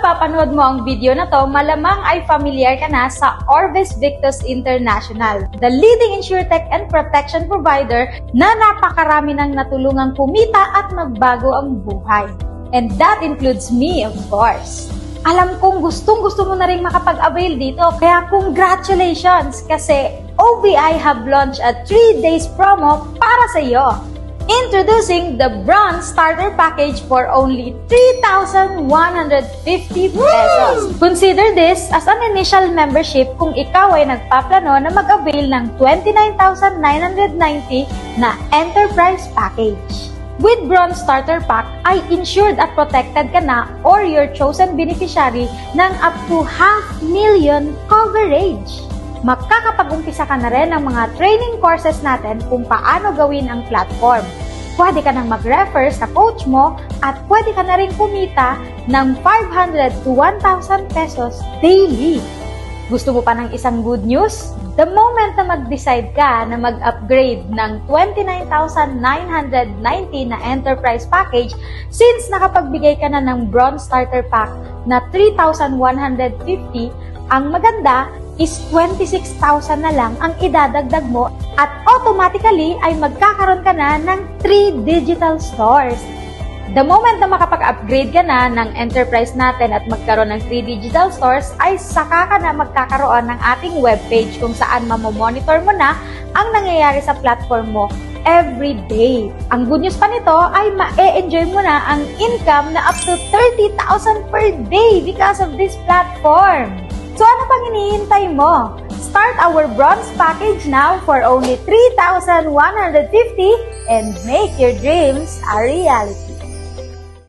napapanood mo ang video na to, malamang ay familiar ka na sa Orbis Victus International, the leading insurtech and protection provider na napakarami ng natulungang kumita at magbago ang buhay. And that includes me, of course. Alam kong gustong-gusto mo na rin makapag-avail dito, kaya congratulations kasi OVI have launched a 3 days promo para sa iyo. Introducing the Bronze Starter Package for only 3,150 pesos. Consider this as an initial membership kung ikaw ay nagpaplano na mag-avail ng 29,990 na Enterprise Package. With Bronze Starter Pack, ay insured at protected ka na or your chosen beneficiary ng up to 500,000 coverage. Makakapag-umpisa ka na rin ng mga training courses natin kung paano gawin ang platform. Pwede ka nang mag-refer sa coach mo at pwede ka na rin kumita ng 500 to 1,000 pesos daily. Gusto mo pa ng isang good news? The moment na mag-decide ka na mag-upgrade ng 29,990 na Enterprise Package, since nakapagbigay ka na ng Bronze Starter Pack na 3,150, ang maganda is 26,000 na lang ang idadagdag mo at automatically ay magkakaroon ka na ng 3 digital stores. The moment na makapag-upgrade ka na ng enterprise natin at magkaroon ng 3 digital stores, ay saka ka na magkakaroon ng ating webpage kung saan mamomonitor mo na ang nangyayari sa platform mo every day. Ang good news pa nito ay ma-enjoy mo na ang income na up to 30,000 per day because of this platform. So ano pang hinihintay mo? Start our bronze package now for only 3,150 and make your dreams a reality.